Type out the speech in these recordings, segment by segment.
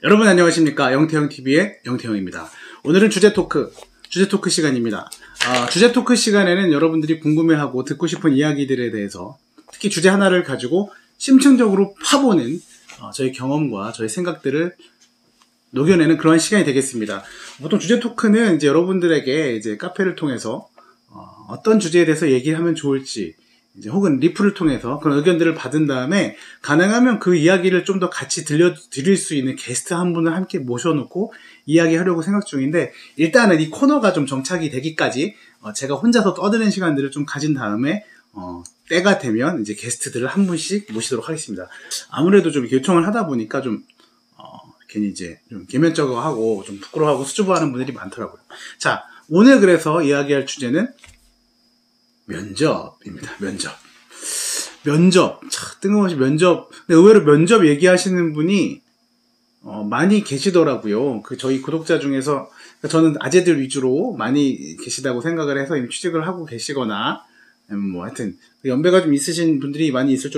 여러분 안녕하십니까? 영태형TV의 영태형입니다. 오늘은 주제 토크 시간입니다. 주제 토크 시간에는 여러분들이 궁금해하고 듣고 싶은 이야기들에 대해서 특히 주제 하나를 가지고 심층적으로 파보는 저희 경험과 저희 생각들을 녹여내는 그런 시간이 되겠습니다. 보통 주제 토크는 이제 여러분들에게 이제 카페를 통해서 어떤 주제에 대해서 얘기를 하면 좋을지 이제 혹은 리플을 통해서 그런 의견들을 받은 다음에 가능하면 그 이야기를 좀 더 같이 들려드릴 수 있는 게스트 한 분을 함께 모셔놓고 이야기하려고 생각 중인데, 일단은 이 코너가 좀 정착이 되기까지 제가 혼자서 떠드는 시간들을 좀 가진 다음에 때가 되면 이제 게스트들을 한 분씩 모시도록 하겠습니다. 아무래도 좀 요청을 하다 보니까 좀 괜히 이제 좀 개면적하고 좀 부끄러워하고 수줍어하는 분들이 많더라고요. 자, 오늘 그래서 이야기할 주제는 면접입니다. 면접. 참 뜬금없이 면접. 근데 의외로 면접 얘기하시는 분이 많이 계시더라고요. 저희 구독자 중에서 저는 아재들 위주로 많이 계시다고 생각을 해서 이미 취직을 하고 계시거나 뭐 하여튼 연배가 좀 있으신 분들이 많이 있을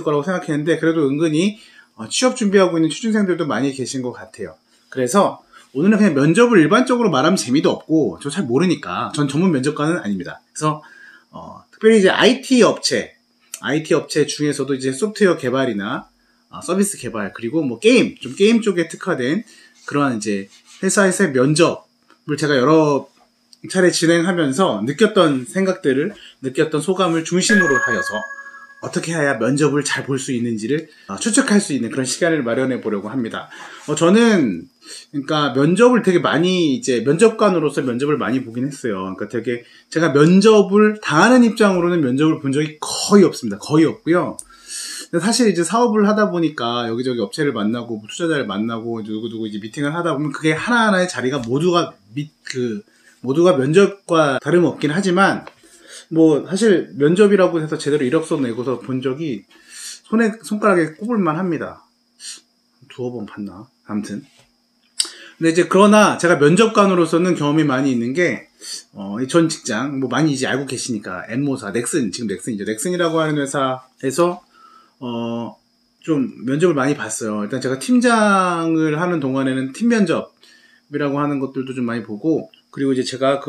거라고 생각했는데, 그래도 은근히 취업 준비하고 있는 취준생들도 많이 계신 것 같아요. 그래서 오늘은 그냥 면접을 일반적으로 말하면 재미도 없고 저 잘 모르니까, 전 전문 면접관은 아닙니다. 그래서 특별히 이제 IT 업체 중에서도 이제 소프트웨어 개발이나 서비스 개발, 그리고 뭐 게임 쪽에 특화된 그러한 이제 회사에서의 면접을 제가 여러 차례 진행하면서 느꼈던 생각들을, 느꼈던 소감을 중심으로 하여서 어떻게 해야 면접을 잘 볼 수 있는지를 추측할 수 있는 그런 시간을 마련해 보려고 합니다. 저는 그러니까 면접을 되게 많이, 이제 면접관으로서 면접을 많이 보긴 했어요. 그러니까 되게 제가 면접을 당하는 입장으로는 면접을 본 적이 거의 없습니다. 거의 없고요. 근데 사실 이제 사업을 하다 보니까 여기저기 업체를 만나고 투자자를 만나고 누구누구 이제 미팅을 하다 보면 그게 하나하나의 자리가 모두가 면접과 다름없긴 하지만, 뭐 사실 면접이라고 해서 제대로 이력서 내고서 본 적이 손가락에 꼽을만 합니다. 두어 번 봤나? 아무튼. 근데 이제 그러나 제가 면접관으로서는 경험이 많이 있는 게 전 직장 뭐 많이 이제 알고 계시니까 N모사, 지금 넥슨이죠. 넥슨이라고 하는 회사에서 좀 면접을 많이 봤어요. 일단 제가 팀장을 하는 동안에는 팀 면접이라고 하는 것들도 좀 많이 보고, 그리고 이제 제가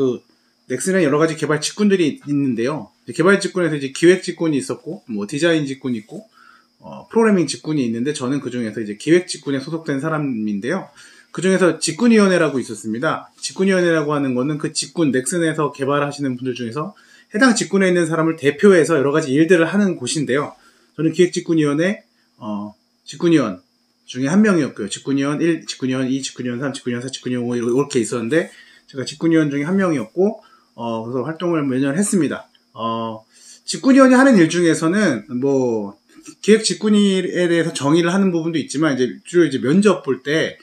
넥슨에 여러 가지 개발 직군들이 있는데요. 개발 직군에서 이제 기획 직군이 있었고, 뭐 디자인 직군이 있고, 프로그래밍 직군이 있는데, 저는 그 중에서 이제 기획 직군에 소속된 사람인데요. 그 중에서 직군위원회라고 있었습니다. 직군위원회라고 하는 거는 그 직군, 넥슨에서 개발하시는 분들 중에서 해당 직군에 있는 사람을 대표해서 여러 가지 일들을 하는 곳인데요. 저는 기획직군위원회, 직군위원 중에 한 명이었고요. 직군위원 1, 직군위원 2, 직군위원 3, 직군위원 4, 직군위원 5 이렇게 있었는데, 제가 직군위원 중에 한 명이었고, 그래서 활동을 몇 년 했습니다. 직군위원이 하는 일 중에서는 뭐 기획 직군위에 대해서 정의를 하는 부분도 있지만, 이제 주로 이제 면접 볼 때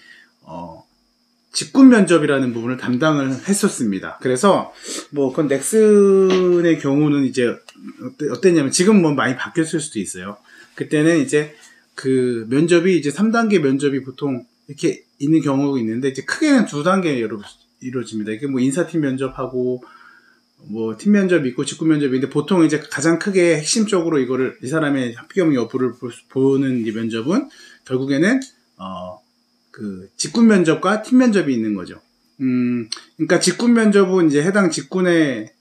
직군 면접이라는 부분을 담당을 했었습니다. 그래서 뭐 그건 넥슨의 경우는 이제 어땠냐면, 지금 뭐 많이 바뀌었을 수도 있어요. 그때는 이제 그 면접이 이제 3단계 면접이 보통 이렇게 있는 경우가 있는데, 이제 크게는 2단계로 이루어집니다. 이게 뭐 인사팀 면접하고 뭐 팀 면접이 있고 직군 면접인데, 보통 이제 가장 크게 핵심적으로 이 사람의 합격 여부를 보는 이 면접은 결국에는 그 직군 면접과 팀 면접이 있는 거죠. 그러니까 직군 면접은 이제 해당 직군에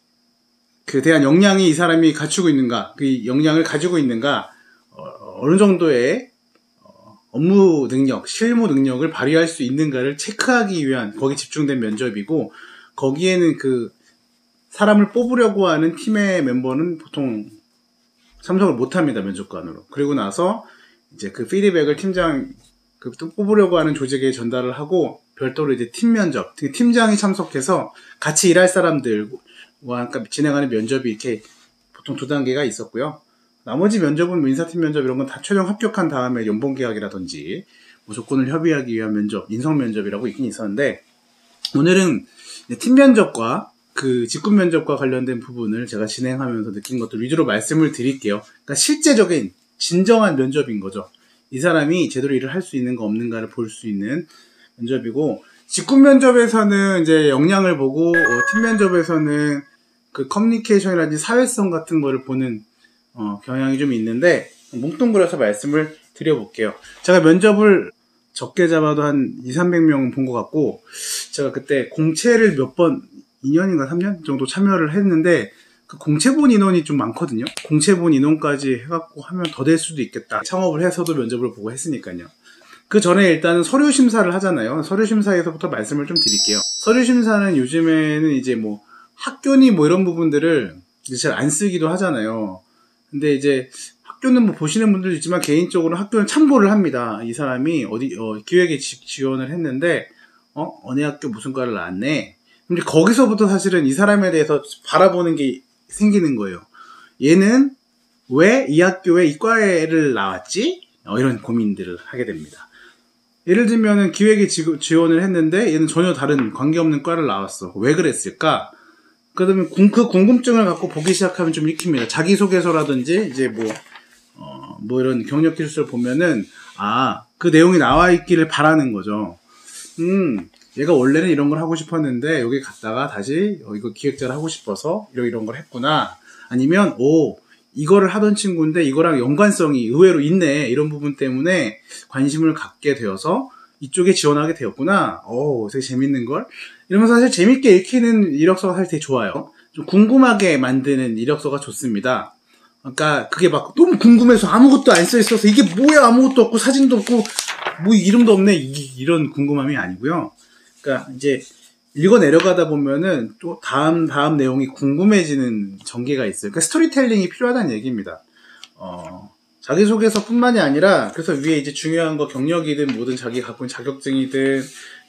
대한 역량이 이 사람이 갖추고 있는가, 그 역량을 가지고 있는가, 어느 정도의 업무 능력, 실무 능력을 발휘할 수 있는가를 체크하기 위한, 거기 집중된 면접이고, 거기에는 그 사람을 뽑으려고 하는 팀의 멤버는 보통 참석을 못 합니다, 면접관으로. 그리고 나서 이제 그 피드백을 또 뽑으려고 하는 조직에 전달을 하고, 별도로 이제 팀 면접, 팀장이 참석해서 같이 일할 사람들과 진행하는 면접이 이렇게 보통 2단계가 있었고요. 나머지 면접은 인사팀 면접 이런 건 다 최종 합격한 다음에 연봉 계약이라든지 뭐 조건을 협의하기 위한 면접, 인성 면접이라고 있긴 있었는데, 오늘은 팀 면접과 그 직군 면접과 관련된 부분을 제가 진행하면서 느낀 것들 위주로 말씀을 드릴게요. 그러니까 실제적인 진정한 면접인 거죠. 이 사람이 제대로 일을 할 수 있는가 없는가를 볼 수 있는 면접이고, 직군 면접에서는 이제 역량을 보고, 팀 면접에서는 그 커뮤니케이션이라든지 사회성 같은 거를 보는 경향이 좀 있는데, 뭉뚱그려서 말씀을 드려볼게요. 제가 면접을 적게 잡아도 한 200~300명 본 것 같고, 제가 그때 공채를 몇 번, 2년인가 3년 정도 참여를 했는데, 그 공채본 인원이 좀 많거든요. 공채본 인원까지 해갖고 하면 더 될 수도 있겠다. 창업을 해서도 면접을 보고 했으니까요. 그 전에 일단은 서류 심사를 하잖아요. 서류 심사에서부터 말씀을 좀 드릴게요. 서류 심사는 요즘에는 이제 뭐 학교니 뭐 이런 부분들을 이제 잘 안 쓰기도 하잖아요. 근데 이제 학교는 뭐 보시는 분들도 있지만 개인적으로 학교는 참고를 합니다. 이 사람이 어디 기획에 지원을 했는데 어느 학교 무슨 과를 나왔네. 근데 거기서부터 사실은 이 사람에 대해서 바라보는 게 생기는 거예요. 얘는 왜 이 학교에 이 과를 나왔지? 이런 고민들을 하게 됩니다. 예를 들면은 기획에 지원을 했는데 얘는 전혀 다른 관계없는 과를 나왔어. 왜 그랬을까? 그러면 그 궁금증을 갖고 보기 시작하면 좀 익힙니다. 자기소개서라든지 이제 뭐 이런 경력 기술서를 보면은 그 내용이 나와 있기를 바라는 거죠. 얘가 원래는 이런 걸 하고 싶었는데 여기 갔다가 다시 이거 기획자를 하고 싶어서 이런 걸 했구나. 아니면 이거를 하던 친구인데 이거랑 연관성이 의외로 있네. 이런 부분 때문에 관심을 갖게 되어서 이쪽에 지원하게 되었구나. 되게 재밌는걸? 이러면서 사실 재밌게 읽히는 이력서가 사실 되게 좋아요. 좀 궁금하게 만드는 이력서가 좋습니다. 그러니까 그게 막 너무 궁금해서 아무것도 안 써 있어서 이게 뭐야, 아무것도 없고 사진도 없고 뭐 이름도 없네, 이런 궁금함이 아니고요. 그러니까 이제 읽어 내려가다 보면은 또 다음 내용이 궁금해지는 전개가 있어요. 그러니까 스토리텔링이 필요하다는 얘기입니다. 자기소개서뿐만이 아니라 그래서 위에 이제 중요한 거 경력이든 뭐든 자기 갖고 있는 자격증이든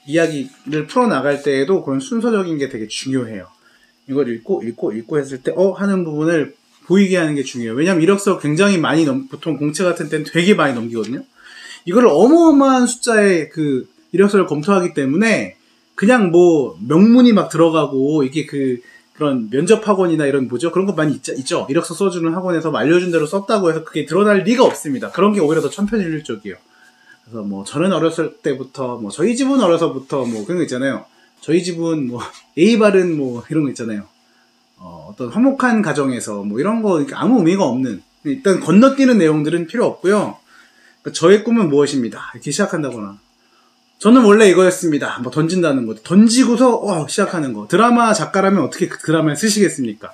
이야기를 풀어나갈 때에도 그런 순서적인 게 되게 중요해요. 이걸 읽고 했을 때 하는 부분을 보이게 하는 게 중요해요. 왜냐면 이력서 굉장히 많이 보통 공채 같은 때는 되게 많이 넘기거든요. 이거를 어마어마한 숫자의 그 이력서를 검토하기 때문에 그냥 뭐 명문이 막 들어가고 이게 그런 면접 학원이나 이런 그런 거 많이 있죠. 이력서 써주는 학원에서 알려준 대로 썼다고 해서 그게 드러날 리가 없습니다. 그런 게 오히려 더 천편일률적이에요. 그래서 뭐 저는 어렸을 때부터 저희 집은 어려서부터 그런 거 있잖아요. 저희 집은 예의 바른 이런 거 있잖아요. 어떤 화목한 가정에서 이런 거 아무 의미가 없는, 일단 건너뛰는 내용들은 필요 없고요. 그러니까 저의 꿈은 무엇입니다. 이렇게 시작한다거나. 저는 원래 이거였습니다. 던진다는 거. 던지고서 시작하는 거. 드라마 작가라면 어떻게 그 드라마를 쓰시겠습니까?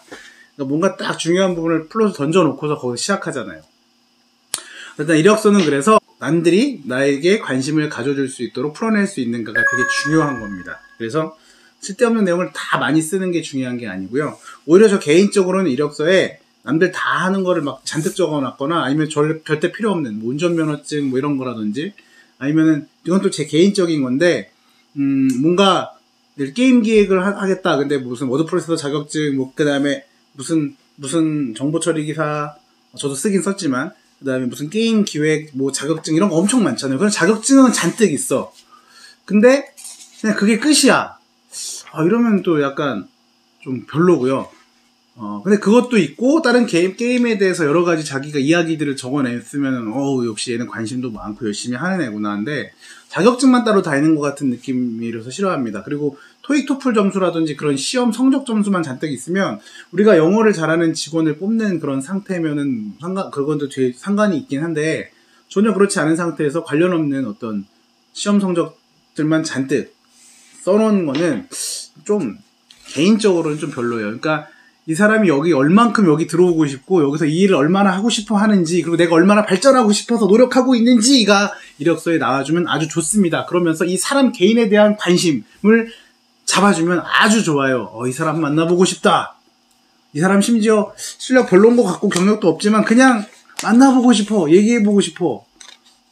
그러니까 뭔가 딱 중요한 부분을 풀어서 던져놓고서 거기서 시작하잖아요. 일단 이력서는 그래서 남들이 나에게 관심을 가져줄 수 있도록 풀어낼 수 있는가가 되게 중요한 겁니다. 그래서 쓸데없는 내용을 다 많이 쓰는 게 중요한 게 아니고요. 오히려 저 개인적으로는 이력서에 남들 다 하는 거를 막 잔뜩 적어놨거나 아니면 절대 필요 없는 운전면허증 이런 거라든지, 아니면은 이건 또 제 개인적인 건데 뭔가 게임 기획을 하겠다. 근데 무슨 워드 프로세서 자격증 그 다음에 무슨 정보 처리 기사 저도 쓰긴 썼지만 그 다음에 무슨 게임 기획 자격증 이런 거 엄청 많잖아요. 그런 자격증은 잔뜩 있어. 근데 그냥 그게 끝이야. 이러면 또 약간 좀 별로고요. 근데 그것도 있고 다른 게임에 대해서 여러 가지 자기가 이야기들을 적어냈으면 역시 얘는 관심도 많고 열심히 하는 애구나 한데, 자격증만 따로 다 있는 것 같은 느낌이라서 싫어합니다. 그리고 토익 토플 점수라든지 그런 시험 성적 점수만 잔뜩 있으면 우리가 영어를 잘하는 직원을 뽑는 그런 상태면은 그건도 되게 상관이 있긴 한데, 전혀 그렇지 않은 상태에서 관련 없는 어떤 시험 성적들만 잔뜩 써놓은 거는 좀 개인적으로는 좀 별로예요. 그러니까 이 사람이 얼만큼 여기 들어오고 싶고 여기서 이 일을 얼마나 하고 싶어 하는지, 그리고 내가 얼마나 발전하고 싶어서 노력하고 있는지가 이력서에 나와주면 아주 좋습니다. 그러면서 이 사람 개인에 대한 관심을 잡아주면 아주 좋아요. 이 사람 만나보고 싶다. 이 사람 심지어 실력 별로인 것 같고 경력도 없지만 그냥 만나보고 싶어. 얘기해보고 싶어.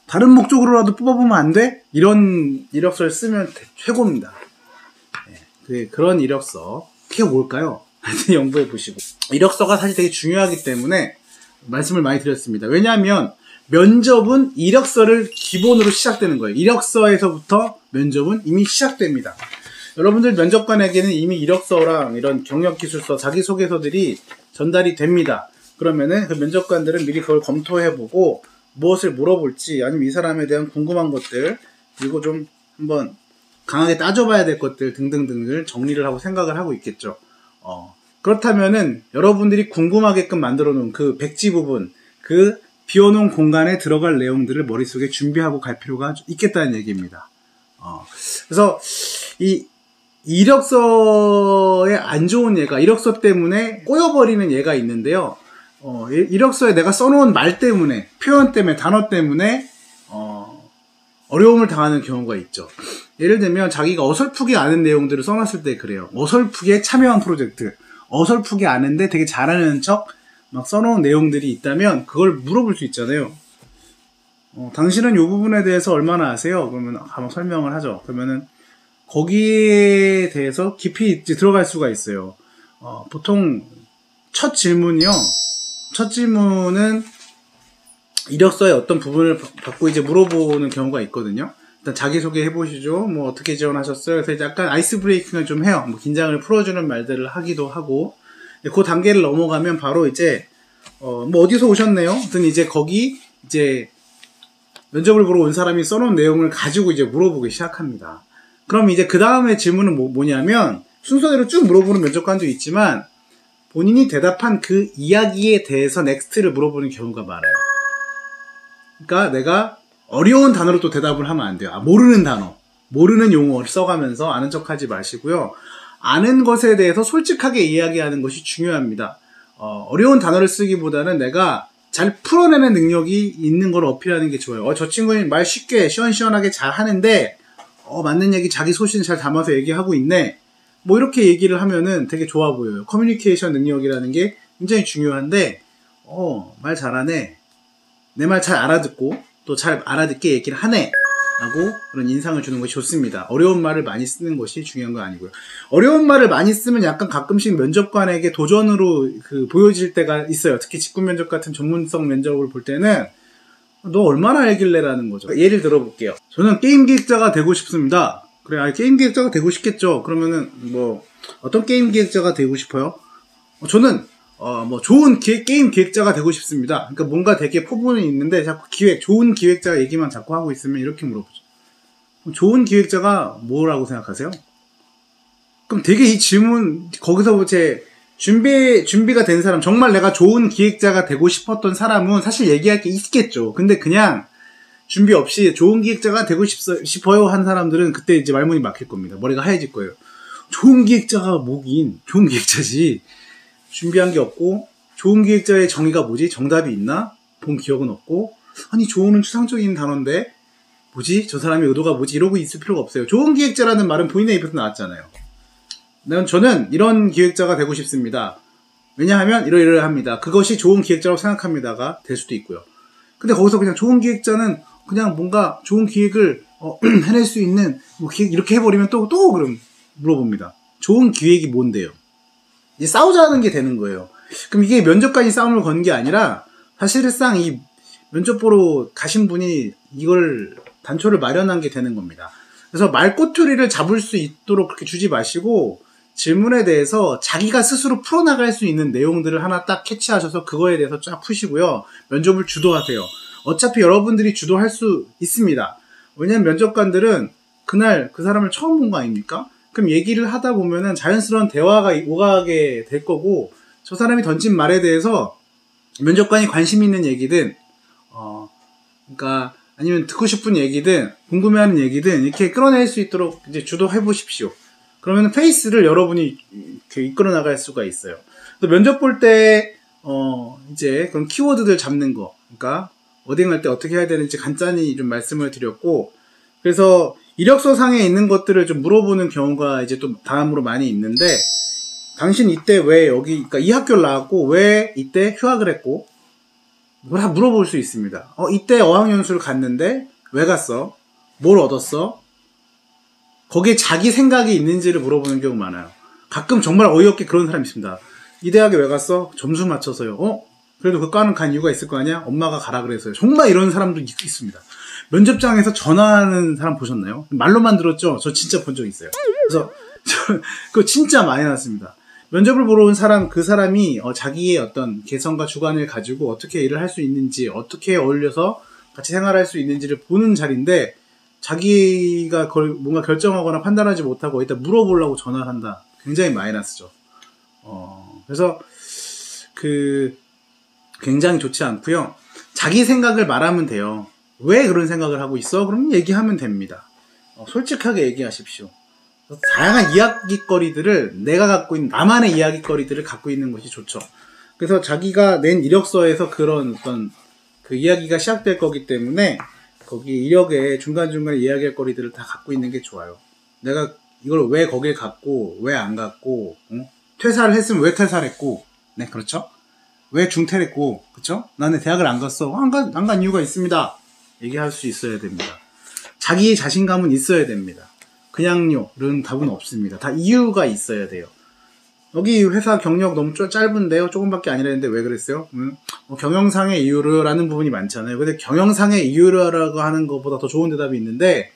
다른 목적으로라도 뽑아보면 안 돼? 이런 이력서를 쓰면 최고입니다. 그런 이력서. 그게 뭘까요? 연구해 보시고. 이력서가 사실 되게 중요하기 때문에 말씀을 많이 드렸습니다. 왜냐하면 면접은 이력서를 기본으로 시작되는 거예요. 이력서에서부터 면접은 이미 시작됩니다. 여러분들 면접관에게는 이미 이력서랑 이런 경력기술서, 자기소개서들이 전달이 됩니다. 그러면은 그 면접관들은 미리 그걸 검토해보고 무엇을 물어볼지, 아니면 이 사람에 대한 궁금한 것들, 그리고 좀 한번 강하게 따져봐야 될 것들 등등등을 정리를 하고 생각을 하고 있겠죠. 그렇다면은 여러분들이 궁금하게끔 만들어 놓은 그 백지 부분, 그 비워놓은 공간에 들어갈 내용들을 머릿속에 준비하고 갈 필요가 있겠다는 얘기입니다. 그래서 이 이력서에 안 좋은 예가, 이력서 때문에 꼬여버리는 예가 있는데요. 이력서에 내가 써놓은 말 때문에, 표현 때문에, 단어 때문에 어려움을 당하는 경우가 있죠. 예를 들면 자기가 어설프게 아는 내용들을 써놨을 때 그래요. 어설프게 참여한 프로젝트, 어설프게 아는데 되게 잘하는 척 막 써놓은 내용들이 있다면 그걸 물어볼 수 있잖아요. 당신은 이 부분에 대해서 얼마나 아세요? 그러면 한번 설명을 하죠. 그러면은 거기에 대해서 깊이 이제 들어갈 수가 있어요. 보통 첫 질문은 이력서의 어떤 부분을 받고 이제 물어보는 경우가 있거든요. 일단 자기소개 해보시죠. 뭐 어떻게 지원하셨어요? 그래서 약간 아이스 브레이킹을 좀 해요. 뭐 긴장을 풀어주는 말들을 하기도 하고, 그 단계를 넘어가면 바로 이제 뭐 어디서 오셨네요? 하여튼 이제 거기 이제 면접을 보러 온 사람이 써놓은 내용을 가지고 이제 물어보기 시작합니다. 그럼 이제 그 다음에 질문은 뭐냐면 순서대로 쭉 물어보는 면접관도 있지만 본인이 대답한 그 이야기에 대해서 넥스트를 물어보는 경우가 많아요. 그러니까 내가 어려운 단어로 또 대답을 하면 안 돼요. 모르는 단어, 모르는 용어를 써가면서 아는 척 하지 마시고요. 아는 것에 대해서 솔직하게 이야기하는 것이 중요합니다. 어려운 단어를 쓰기보다는 내가 잘 풀어내는 능력이 있는 걸 어필하는 게 좋아요. 저 친구는 말 쉽게 시원시원하게 잘 하는데 맞는 얘기 자기 소신 잘 담아서 얘기하고 있네. 뭐 이렇게 얘기를 하면은 되게 좋아 보여요. 커뮤니케이션 능력이라는 게 굉장히 중요한데 말 잘하네. 내 말 잘 알아듣고 또 잘 알아듣게 얘기를 하네. 라고 그런 인상을 주는 것이 좋습니다. 어려운 말을 많이 쓰는 것이 중요한 건 아니고요. 어려운 말을 많이 쓰면 약간 가끔씩 면접관에게 도전으로 보여질 때가 있어요. 특히 직군 면접 같은 전문성 면접을 볼 때는 너 얼마나 알길래라는 거죠. 예를 들어볼게요. 저는 게임 기획자가 되고 싶습니다. 그래, 게임 기획자가 되고 싶겠죠. 그러면은 뭐 어떤 게임 기획자가 되고 싶어요? 저는 뭐 좋은 게임 기획자가 되고 싶습니다. 그러니까 뭔가 되게 포부는 있는데 자꾸 좋은 기획자 얘기만 자꾸 하고 있으면 이렇게 물어보죠. 좋은 기획자가 뭐라고 생각하세요? 그럼 되게 이 질문 거기서 제 준비가 된 사람, 정말 내가 좋은 기획자가 되고 싶었던 사람은 사실 얘기할 게 있겠죠. 근데 그냥 준비 없이 좋은 기획자가 되고 싶어요 한 사람들은 그때 이제 말문이 막힐 겁니다. 머리가 하얘질 거예요. 좋은 기획자가 뭐긴, 좋은 기획자지. 준비한 게 없고, 좋은 기획자의 정의가 뭐지? 정답이 있나? 본 기억은 없고, 아니 좋은은 추상적인 단어인데 뭐지? 저 사람의 의도가 뭐지? 이러고 있을 필요가 없어요. 좋은 기획자라는 말은 본인의 입에서 나왔잖아요. 저는 이런 기획자가 되고 싶습니다. 왜냐하면 이러이러합니다. 그것이 좋은 기획자라고 생각합니다가 될 수도 있고요. 근데 거기서 그냥 좋은 기획자는 그냥 뭔가 좋은 기획을 해낼 수 있는 뭐 기획 이렇게 해버리면 또 그럼 물어봅니다. 좋은 기획이 뭔데요? 이제 싸우자는 게 되는 거예요. 그럼 이게 면접관이 싸움을 건 게 아니라 사실상 이 면접 보러 가신 분이 이걸 단초를 마련한 게 되는 겁니다. 그래서 말꼬투리를 잡을 수 있도록 그렇게 주지 마시고 질문에 대해서 자기가 스스로 풀어나갈 수 있는 내용들을 하나 딱 캐치하셔서 그거에 대해서 쫙 푸시고요. 면접을 주도하세요. 어차피 여러분들이 주도할 수 있습니다. 왜냐면 면접관들은 그날 그 사람을 처음 본 거 아닙니까? 그럼 얘기를 하다 보면은 자연스러운 대화가 오가게 될 거고, 저 사람이 던진 말에 대해서 면접관이 관심 있는 얘기든, 그러니까 아니면 듣고 싶은 얘기든 궁금해하는 얘기든 이렇게 끌어낼 수 있도록 이제 주도해 보십시오. 그러면 페이스를 여러분이 이렇게 이끌어 나갈 수가 있어요. 또 면접 볼 때 이제 그런 키워드들 잡는 거, 그러니까 어딩할 때 어떻게 해야 되는지 간단히 좀 말씀을 드렸고, 그래서 이력서 상에 있는 것들을 좀 물어보는 경우가 이제 또 다음으로 많이 있는데, 당신 이때 왜 그러니까 이 학교를 나왔고 왜 이때 휴학을 했고, 다 물어볼 수 있습니다. 이때 어학연수를 갔는데 왜 갔어? 뭘 얻었어? 거기에 자기 생각이 있는지를 물어보는 경우 많아요. 가끔 정말 어이없게 그런 사람이 있습니다. 이 대학에 왜 갔어? 점수 맞춰서요. 그래도 그 과는 간 이유가 있을 거 아니야? 엄마가 가라 그래서요. 정말 이런 사람도 있습니다. 면접장에서 전화하는 사람 보셨나요? 말로만 들었죠? 저 진짜 본 적 있어요. 그래서 그거 진짜 많이 났습니다. 면접을 보러 온 사람, 그 사람이 자기의 어떤 개성과 주관을 가지고 어떻게 일을 할 수 있는지, 어떻게 어울려서 같이 생활할 수 있는지를 보는 자리인데, 자기가 그걸 뭔가 결정하거나 판단하지 못하고 일단 물어보려고 전화를 한다. 굉장히 마이너스죠. 그래서 굉장히 좋지 않고요. 자기 생각을 말하면 돼요. 왜 그런 생각을 하고 있어? 그럼 얘기하면 됩니다. 솔직하게 얘기하십시오. 다양한 이야기거리들을 내가 갖고 있는, 나만의 이야기거리들을 갖고 있는 것이 좋죠. 그래서 자기가 낸 이력서에서 그런 어떤 그 이야기가 시작될 거기 때문에 거기 이력에 중간중간에 이야기할 거리들을 다 갖고 있는 게 좋아요. 내가 이걸 왜 거기에 갔고, 왜 안 갔고, 퇴사를 했으면 왜 퇴사를 했고, 네, 그렇죠? 왜 중퇴를 했고, 그렇죠? 나는 대학을 안 갔어. 안 간 이유가 있습니다. 얘기할 수 있어야 됩니다. 자기의 자신감은 있어야 됩니다. 그냥요, 이런 답은 없습니다. 다 이유가 있어야 돼요. 여기 회사 경력 너무 짧은데요? 조금밖에 아니라는데 왜 그랬어요? 경영상의 이유라는 부분이 많잖아요. 근데 경영상의 이유라고 하는 것보다 더 좋은 대답이 있는데,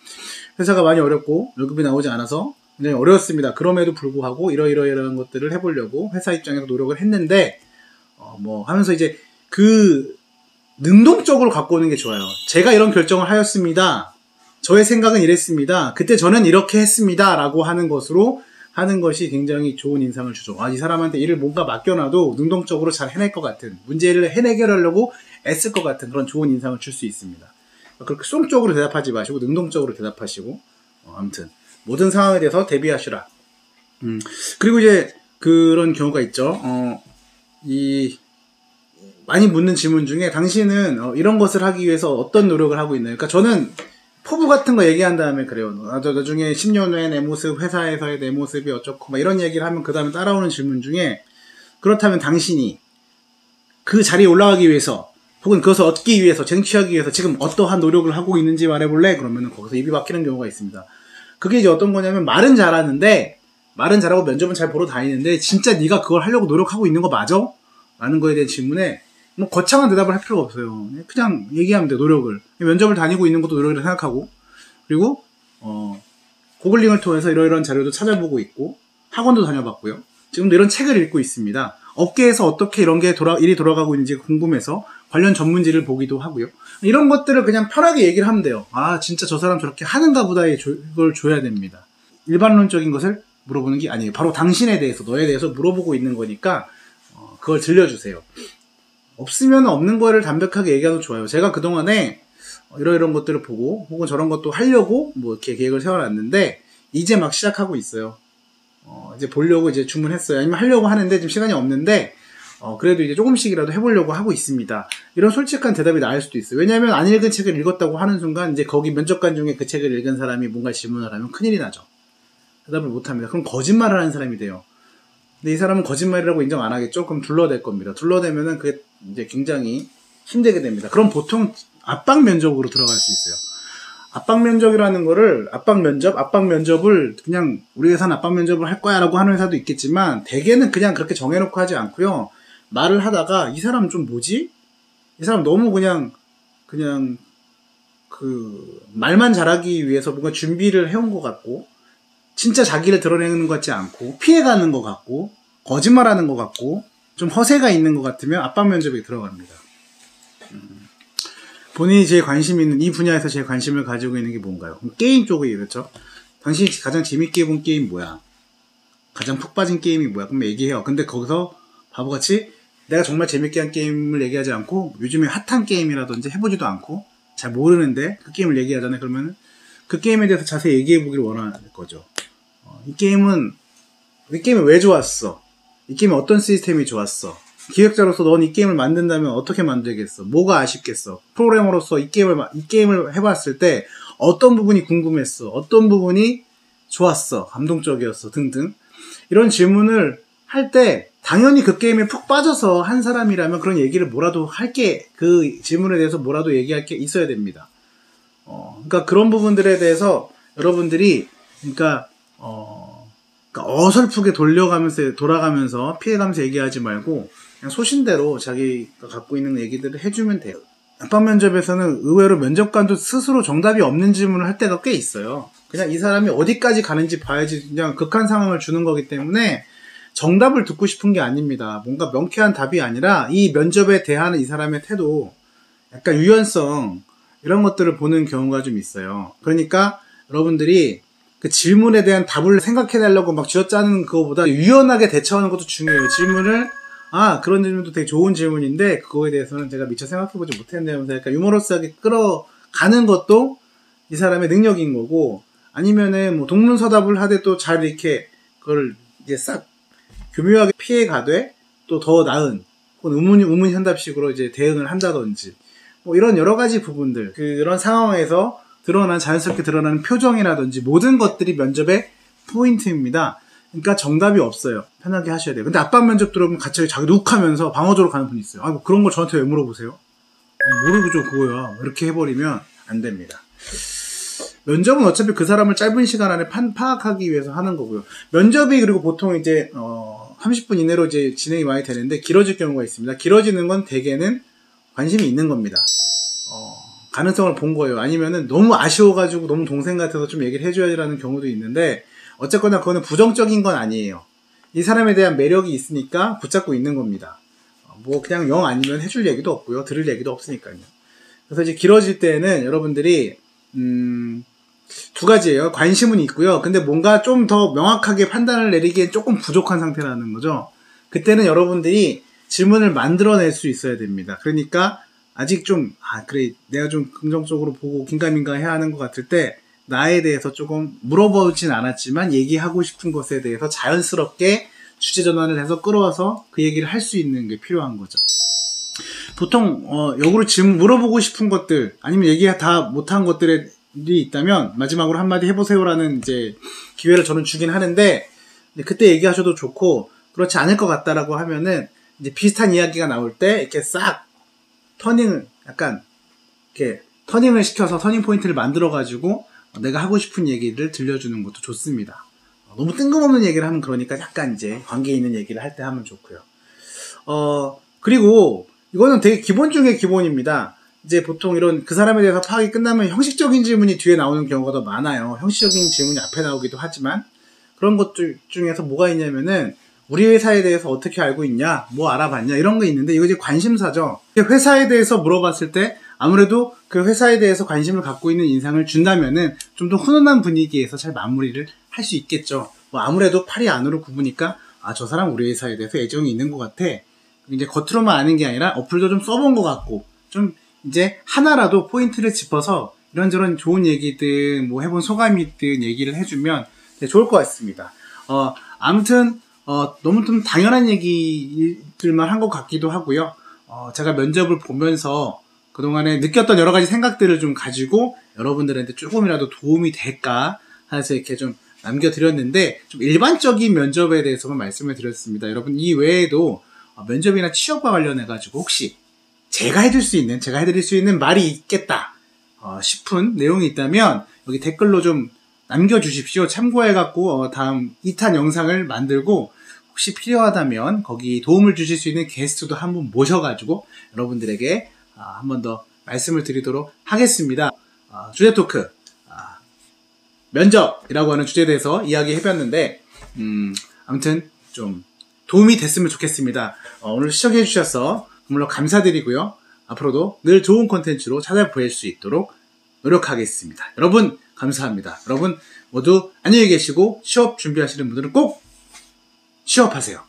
회사가 많이 어렵고 월급이 나오지 않아서 굉장히 어려웠습니다. 그럼에도 불구하고 이러이러한 것들을 해보려고 회사 입장에서 노력을 했는데, 하면서 이제 그 능동적으로 갖고 오는 게 좋아요. 제가 이런 결정을 하였습니다. 저의 생각은 이랬습니다. 그때 저는 이렇게 했습니다. 라고 하는 것으로 하는 것이 굉장히 좋은 인상을 주죠. 이 사람한테 일을 뭔가 맡겨놔도 능동적으로 잘 해낼 것 같은, 문제를 해결하려고 애쓸 것 같은 그런 좋은 인상을 줄 수 있습니다. 그렇게 쏨쪽으로 대답하지 마시고 능동적으로 대답하시고, 아무튼 모든 상황에 대해서 대비하시라. 그리고 이제 그런 경우가 있죠. 많이 묻는 질문 중에 당신은 이런 것을 하기 위해서 어떤 노력을 하고 있나요? 그러니까 저는 포부 같은 거 얘기한 다음에 그래요. 나중에 10년 후에 내 모습, 회사에서의 내 모습이 어쩌고 막 이런 얘기를 하면 그 다음에 따라오는 질문 중에, 그렇다면 당신이 그 자리에 올라가기 위해서 혹은 그것을 얻기 위해서, 쟁취하기 위해서 지금 어떠한 노력을 하고 있는지 말해볼래? 그러면은 거기서 입이 막히는 경우가 있습니다. 그게 이제 어떤 거냐면, 말은 잘하는데, 말은 잘하고 면접은 잘 보러 다니는데 진짜 네가 그걸 하려고 노력하고 있는 거 맞아? 라는 거에 대한 질문에 거창한 대답을 할 필요가 없어요. 그냥 얘기하면 돼요. 노력을. 면접을 다니고 있는 것도 노력이라고 생각하고, 그리고 고글링을 통해서 이러이러한 자료도 찾아보고 있고, 학원도 다녀봤고요. 지금도 이런 책을 읽고 있습니다. 업계에서 어떻게 이런 게 일이 돌아가고 있는지 궁금해서 관련 전문지를 보기도 하고요. 이런 것들을 그냥 편하게 얘기를 하면 돼요. 진짜 저 사람 저렇게 하는가 보다, 이걸 줘야 됩니다. 일반론적인 것을 물어보는 게 아니에요. 바로 당신에 대해서, 너에 대해서 물어보고 있는 거니까 그걸 들려주세요. 없으면 없는 거를 담백하게 얘기해도 좋아요. 제가 그동안에 이런 것들을 보고 혹은 저런 것도 하려고 이렇게 계획을 세워놨는데 이제 막 시작하고 있어요. 이제 보려고 이제 주문했어요. 아니면 하려고 하는데 지금 시간이 없는데 그래도 이제 조금씩이라도 해보려고 하고 있습니다. 이런 솔직한 대답이 나을 수도 있어요. 왜냐하면 안 읽은 책을 읽었다고 하는 순간 이제 거기 면접관 중에 그 책을 읽은 사람이 뭔가 질문을 하면 큰일이 나죠. 대답을 못합니다. 그럼 거짓말을 하는 사람이 돼요. 근데 이 사람은 거짓말이라고 인정 안 하겠죠? 그럼 둘러댈 겁니다. 둘러대면은 그게 이제 굉장히 힘들게 됩니다. 그럼 보통 압박 면접으로 들어갈 수 있어요. 압박 면접이라는 거를, 압박 면접을 그냥 우리 회사는 압박 면접을 할 거야 라고 하는 회사도 있겠지만 대개는 그냥 그렇게 정해놓고 하지 않고요. 말을 하다가 이 사람 좀 뭐지? 이 사람 너무 그냥 그 말만 잘하기 위해서 뭔가 준비를 해온 것 같고, 진짜 자기를 드러내는 것 같지 않고, 피해가는 것 같고, 거짓말하는 것 같고, 좀 허세가 있는 것 같으면 압박 면접에 들어갑니다. 본인이 제일 관심 있는, 이 분야에서 제일 관심을 가지고 있는 게 뭔가요? 게임 쪽이 그렇죠? 당신이 가장 재밌게 본 게임 뭐야? 가장 푹 빠진 게임이 뭐야? 그럼 얘기해요. 근데 거기서 바보같이 내가 정말 재밌게 한 게임을 얘기하지 않고, 요즘에 핫한 게임이라든지 해보지도 않고 잘 모르는데 그 게임을 얘기하잖아요. 그러면 그 게임에 대해서 자세히 얘기해 보기를 원하는 거죠. 이 게임이 왜 좋았어? 이 게임이 어떤 시스템이 좋았어? 기획자로서 넌 이 게임을 만든다면 어떻게 만들겠어? 뭐가 아쉽겠어? 프로그래머로서 이 게임을 해봤을 때 어떤 부분이 궁금했어? 어떤 부분이 좋았어? 감동적이었어? 등등. 이런 질문을 할 때 당연히 그 게임에 푹 빠져서 한 사람이라면 그런 얘기를 그 질문에 대해서 뭐라도 얘기할 게 있어야 됩니다. 그러니까 그런 부분들에 대해서 여러분들이 어설프게 돌아가면서 피해가면서 얘기하지 말고 그냥 소신대로 자기가 갖고 있는 얘기들을 해주면 돼요. 압박 면접에서는 의외로 면접관도 스스로 정답이 없는 질문을 할 때가 꽤 있어요. 그냥 이 사람이 어디까지 가는지 봐야지, 그냥 극한 상황을 주는 거기 때문에 정답을 듣고 싶은 게 아닙니다. 뭔가 명쾌한 답이 아니라 이 면접에 대하는 이 사람의 태도, 약간 유연성, 이런 것들을 보는 경우가 좀 있어요. 그러니까 여러분들이 그 질문에 대한 답을 생각해내려고 막 쥐어짜는 그거보다 유연하게 대처하는 것도 중요해요. 질문을 그런 질문도 되게 좋은 질문인데 그거에 대해서는 제가 미처 생각해보지 못했네요 하면서 약간 유머러스하게 끌어가는 것도 이 사람의 능력인 거고, 아니면은 뭐 동문서답을 하되 또 잘 이렇게 그걸 이제 싹 교묘하게 피해가되 또 더 나은 우문현답식으로 이제 대응을 한다든지, 뭐 이런 여러 가지 부분들, 그런 상황에서 자연스럽게 드러나는 표정이라든지 모든 것들이 면접의 포인트입니다. 그러니까 정답이 없어요. 편하게 하셔야 돼요. 근데 압박 면접 들어오면 같이 자기 욱하면서 방어적으로 가는 분이 있어요. 뭐 그런 걸 저한테 왜 물어보세요? 모르죠, 그거야. 이렇게 해버리면 안 됩니다. 면접은 어차피 그 사람을 짧은 시간 안에 파악하기 위해서 하는 거고요. 면접이 그리고 보통 이제 30분 이내로 이제 진행이 많이 되는데 길어질 경우가 있습니다. 길어지는 건 대개는 관심이 있는 겁니다. 가능성을 본 거예요. 아니면은 너무 아쉬워가지고 너무 동생 같아서 좀 얘기를 해줘야지라는 경우도 있는데, 어쨌거나 그거는 부정적인 건 아니에요. 이 사람에 대한 매력이 있으니까 붙잡고 있는 겁니다. 뭐 그냥 영 아니면 해줄 얘기도 없고요. 들을 얘기도 없으니까요. 그래서 이제 길어질 때는 여러분들이 두 가지예요. 관심은 있고요. 근데 뭔가 좀 더 명확하게 판단을 내리기엔 조금 부족한 상태라는 거죠. 그때는 여러분들이 질문을 만들어낼 수 있어야 됩니다. 그러니까 아직 좀 그래, 내가 좀 긍정적으로 보고 긴가민가 해야 하는 것 같을 때 나에 대해서 조금 물어보진 않았지만 얘기하고 싶은 것에 대해서 자연스럽게 주제 전환을 해서 끌어와서 그 얘기를 할 수 있는 게 필요한 거죠. 보통 역으로 질문 물어보고 싶은 것들, 아니면 얘기 다 못한 것들이 있다면 마지막으로 한마디 해보세요라는 이제 기회를 저는 주긴 하는데, 그때 얘기하셔도 좋고, 그렇지 않을 것 같다라고 하면은 이제 비슷한 이야기가 나올 때 이렇게 싹 터닝을 시켜서 터닝 포인트를 만들어가지고 내가 하고 싶은 얘기를 들려주는 것도 좋습니다. 너무 뜬금없는 얘기를 하면 그러니까 약간 이제 관계 있는 얘기를 할 때 하면 좋고요. 그리고 이거는 되게 기본 중에 기본입니다. 이제 보통 이런 그 사람에 대해서 파악이 끝나면 형식적인 질문이 뒤에 나오는 경우가 더 많아요. 형식적인 질문이 앞에 나오기도 하지만, 그런 것들 중에서 뭐가 있냐면은 우리 회사에 대해서 어떻게 알고 있냐, 뭐 알아봤냐, 이런 거 있는데, 이거 이제 관심사죠. 회사에 대해서 물어봤을 때 아무래도 그 회사에 대해서 관심을 갖고 있는 인상을 준다면은 좀 더 훈훈한 분위기에서 잘 마무리를 할 수 있겠죠. 뭐 아무래도 팔이 안으로 굽으니까 저 사람 우리 회사에 대해서 애정이 있는 것 같아. 이제 겉으로만 아는 게 아니라 어플도 좀 써본 것 같고, 좀 이제 하나라도 포인트를 짚어서 이런저런 좋은 얘기든 뭐 해본 소감이든 얘기를 해주면 좋을 것 같습니다. 아무튼 너무 좀 당연한 얘기들만 한 것 같기도 하고요. 제가 면접을 보면서 그동안에 느꼈던 여러 가지 생각들을 좀 가지고 여러분들한테 조금이라도 도움이 될까 해서 이렇게 좀 남겨드렸는데, 좀 일반적인 면접에 대해서만 말씀을 드렸습니다. 여러분, 이 외에도 면접이나 취업과 관련해가지고 혹시 제가 해드릴 수 있는 말이 있겠다 싶은 내용이 있다면 여기 댓글로 좀 남겨주십시오. 참고해갖고 다음 2탄 영상을 만들고, 혹시 필요하다면 거기 도움을 주실 수 있는 게스트도 한 분 모셔가지고 여러분들에게 한 번 더 말씀을 드리도록 하겠습니다. 주제 토크, 면접이라고 하는 주제에 대해서 이야기해봤는데, 아무튼 좀 도움이 됐으면 좋겠습니다. 오늘 시청해 주셔서 물론 감사드리고요. 앞으로도 늘 좋은 콘텐츠로 찾아뵐 수 있도록 노력하겠습니다. 여러분 감사합니다. 여러분 모두 안녕히 계시고, 취업 준비하시는 분들은 꼭 취업하세요.